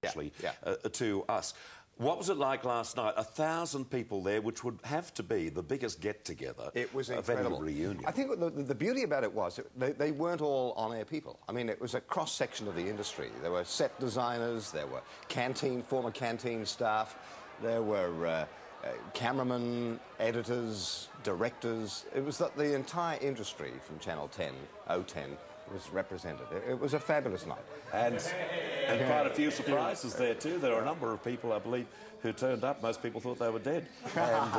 actually, to us. What was it like last night? 1,000 people there, which would have to be the biggest get-together. It was incredible. Of any reunion. I think the beauty about it was they weren't all on-air people. I mean, it was a cross-section of the industry. There were set designers, there were former canteen staff, there were cameramen, editors, directors. It was that the entire industry from Channel 10, O10, was represented. It was a fabulous night. And quite a few surprises there too. There were a number of people, I believe, who turned up. Most people thought they were dead, and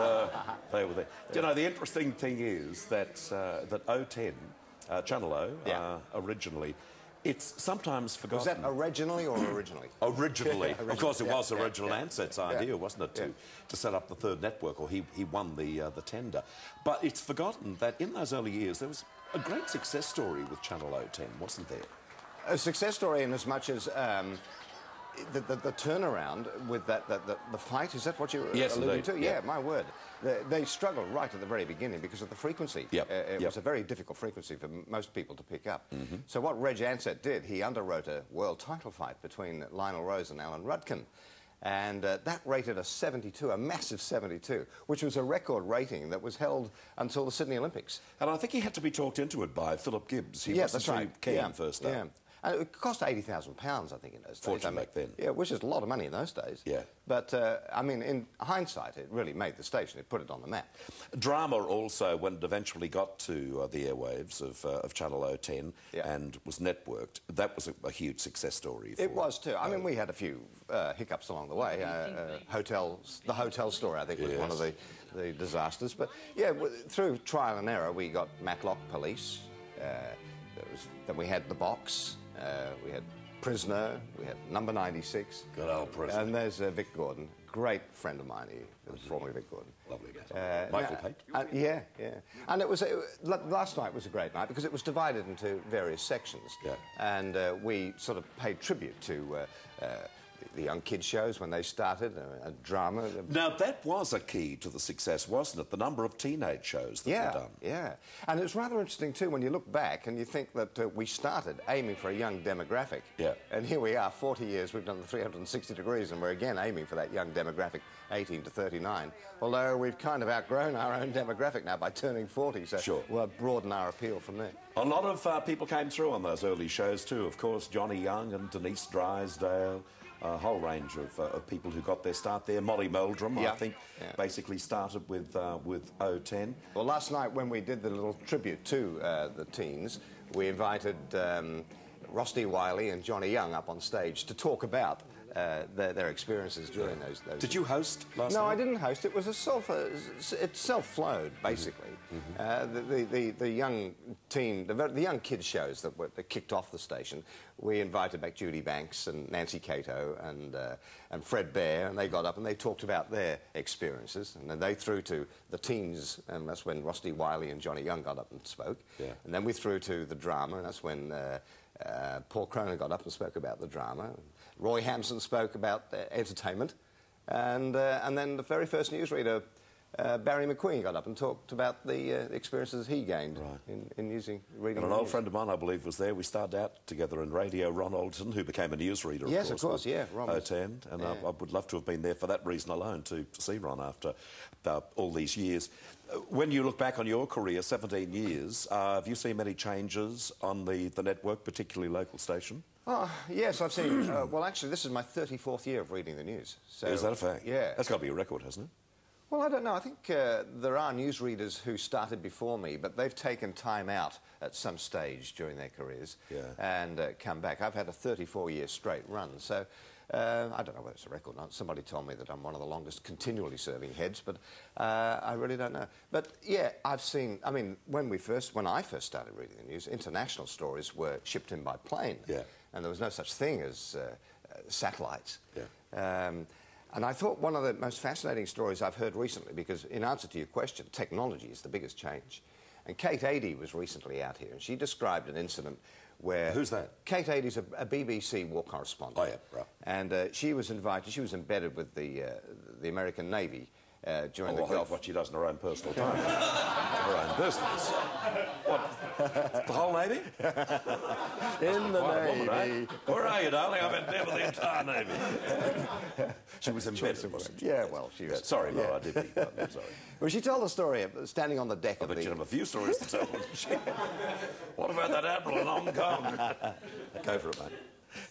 they were there. You know, the interesting thing is that that O10, Channel O, originally, it's sometimes forgotten. Was that originally or originally? Originally. Of course, it was original Ansat's idea, wasn't it, to set up the third network, or he won the tender. But it's forgotten that in those early years there was a great success story with Channel O10, wasn't there? A success story in as much as the turnaround with the fight, is that what you're alluding to? Yeah, my word. They struggled right at the very beginning because of the frequency. It was a very difficult frequency for most people to pick up. So what Reg Ansett did, he underwrote a world title fight between Lionel Rose and Alan Rudkin. And that rated a 72, a massive 72, which was a record rating that was held until the Sydney Olympics. And I think he had to be talked into it by Philip Gibbs. He wasn't too keen first up. And it cost £80,000, I think, in those days. Fortune back then. Yeah, which is a lot of money in those days. Yeah. But, I mean, in hindsight, it really made the station. It put it on the map. Drama also, when it eventually got to the airwaves of Channel O10 and was networked, that was a huge success story. It was, too. I mean, we had a few hiccups along the way. The hotel story, I think, was one of the disasters. But, yeah, through trial and error, we got Matlock Police. Then we had The Box. We had Prisoner, we had Number 96. Good old Prisoner. And there's Vic Gordon, great friend of mine, he was formerly Vic Gordon. Lovely guy. Michael Pate. Yeah. And last night was a great night because it was divided into various sections. Yeah. And we sort of paid tribute to the young kids shows when they started, a drama. Now, that was a key to the success, wasn't it? The number of teenage shows that were done. Yeah, and it's rather interesting, too, when you look back and you think that we started aiming for a young demographic. Yeah. And here we are, 40 years, we've done the 360 degrees, and we're again aiming for that young demographic, 18 to 39. Although we've kind of outgrown our own demographic now by turning 40, so we'll broaden our appeal from there. A lot of people came through on those early shows, too. Of course, Johnny Young and Denise Drysdale. A whole range of people who got their start there. Molly Meldrum, I think, basically started with O10. Well, last night when we did the little tribute to the teens, we invited Rusty Wiley and Johnny Young up on stage to talk about their experiences during those. Did you host last night? No, I didn't host. It was it self-flowed, basically. The young teen, the young kids shows that kicked off the station. We invited back Judy Banks and Nancy Cato and Fred Bear, and they got up and they talked about their experiences, and then they threw to the teens, and that's when Rusty Wiley and Johnny Young got up and spoke. Yeah. And then we threw to the drama, and that's when Paul Cronin got up and spoke about the drama. Roy Hampson spoke about entertainment, and then the very first newsreader, Barry McQueen, got up and talked about the experiences he gained in reading. And an old friend of mine, I believe, was there. We started out together in radio, Ron Alderton, who became a newsreader, yes, of course, Ron O10, and I would love to have been there for that reason alone, to see Ron after all these years. When you look back on your career, 17 years, have you seen many changes on the network, particularly local station? Oh, yes, I've seen... well, actually, this is my 34th year of reading the news. So, is that a fact? Yeah. That's got to be a record, hasn't it? Well, I don't know. I think there are newsreaders who started before me, but they've taken time out at some stage during their careers and come back. I've had a 34-year straight run, so I don't know whether it's a record or not. Somebody told me that I'm one of the longest continually serving heads, but I really don't know. But, yeah, I've seen... I mean, when I first started reading the news, international stories were shipped in by plane. Yeah. And there was no such thing as satellites. Yeah. And I thought one of the most fascinating stories I've heard recently, because in answer to your question, technology is the biggest change. And Kate Adie was recently out here, and she described an incident where... Who's that? Kate Adie's a BBC war correspondent. Oh, yeah, right. And she was invited, she was embedded with the American Navy during the Gulf. What she does in her own personal time. Her own business. What? The whole Navy? In the Quite a Navy. woman, eh? Where are you, darling? I've been there with the entire Navy. She was in bed, wasn't she? Yeah, well, she was... Yeah, sorry, Laura, I did beg your pardon, I'm sorry. Well, she told the story of standing on the deck of I bet the... you'd have a few stories to tell, wouldn't she? What about that Admiral in Hong Kong? Go for it,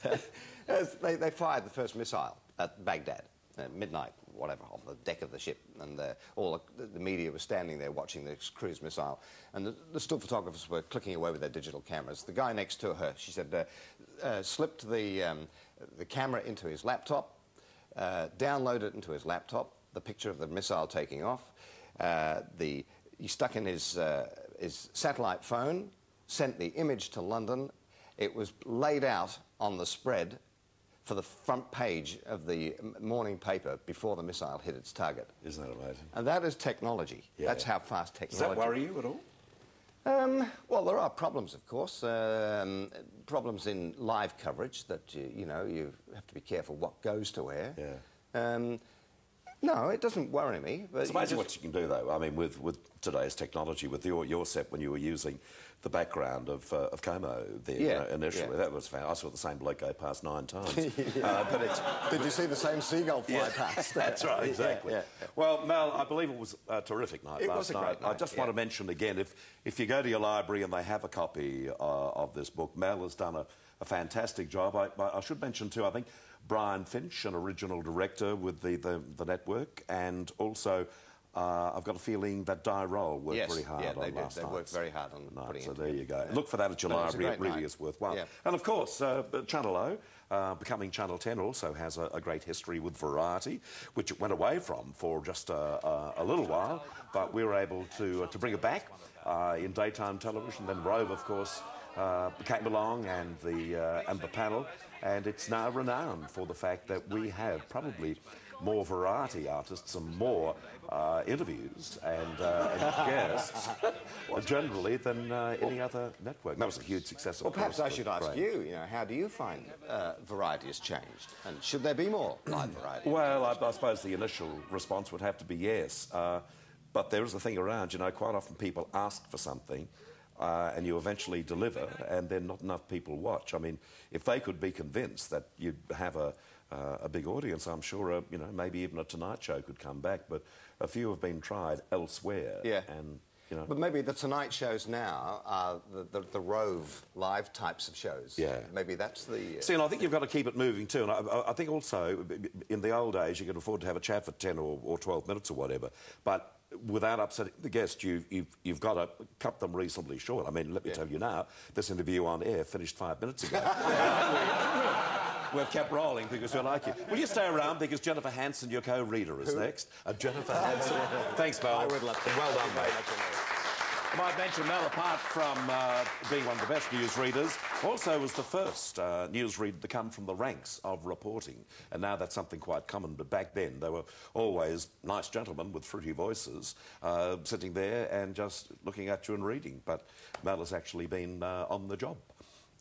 mate. As they fired the first missile at Baghdad at midnight, whatever, on the deck of the ship, and all the media was standing there watching this cruise missile, and the still photographers were clicking away with their digital cameras. The guy next to her, she said, slipped the camera into his laptop, downloaded it into his laptop, the picture of the missile taking off. He stuck in his satellite phone, sent the image to London. It was laid out on the spread for the front page of the morning paper before the missile hit its target. Isn't that amazing? And that is technology. Yeah. That's how fast technology... Does that worry you at all? Well, there are problems, of course. Problems in live coverage that, you know, you have to be careful what goes to air. Yeah. No, it doesn't worry me. But it's amazing what you can do, though. I mean, with today's technology, with your set when you were using the background of Como there, yeah, you know, initially, yeah. that was fantastic. I saw the same bloke go past 9 times. Did you see the same seagull fly past? That's right, exactly. Yeah. Well, Mel, I believe it was a terrific night last night. It was a great night. I just want to mention again, if you go to your library and they have a copy of this book, Mel has done a fantastic job. I should mention too, I think, Brian Finch, an original director with the network, and also I've got a feeling that Di Roll worked very hard on last night. They worked very hard on putting it. So there you go. Look for that at your library. It really is worthwhile. Yeah. And of course, Channel O, becoming Channel 10, also has a great history with variety, which it went away from for just a little while, but we were able to bring it back in daytime television. Then Rove, of course, came along, and the panel, and it's now renowned for the fact that we have probably more variety artists and more interviews and guests generally than any other network. That was a huge success. Well, perhaps I should ask you, you know, how do you find variety has changed? And should there be more live variety? Well, I suppose the initial response would have to be yes. But there is a thing around, you know, quite often people ask for something and you eventually deliver, and then not enough people watch. I mean, if they could be convinced that you'd have a big audience, I'm sure, you know, maybe even a Tonight Show could come back, but a few have been tried elsewhere. Yeah. And, you know... But maybe the Tonight shows now are the Rove live types of shows. Yeah. Maybe that's the... See, and I think you've got to keep it moving too, and I think also, in the old days, you could afford to have a chat for 10 or 12 minutes or whatever, but without upsetting the guest, you've got to cut them reasonably short. I mean, let me tell you now, this interview on air finished 5 minutes ago. We've kept rolling because we like you. Will you stay around, because Jennifer Hanson, your co-reader, is next. Jennifer Hanson. Thanks, Mel. I would love to. Well done, mate. I might mention, Mel, apart from being one of the best newsreaders, also was the first newsreader to come from the ranks of reporting. And now that's something quite common, but back then they were always nice gentlemen with fruity voices sitting there and just looking at you and reading. But Mel has actually been on the job,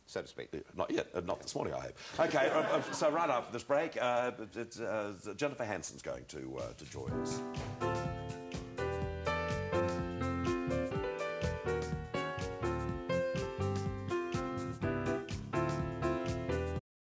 so to speak. Not yet, not this morning, I hope. OK, so right after this break, Jennifer Hanson's going to join us.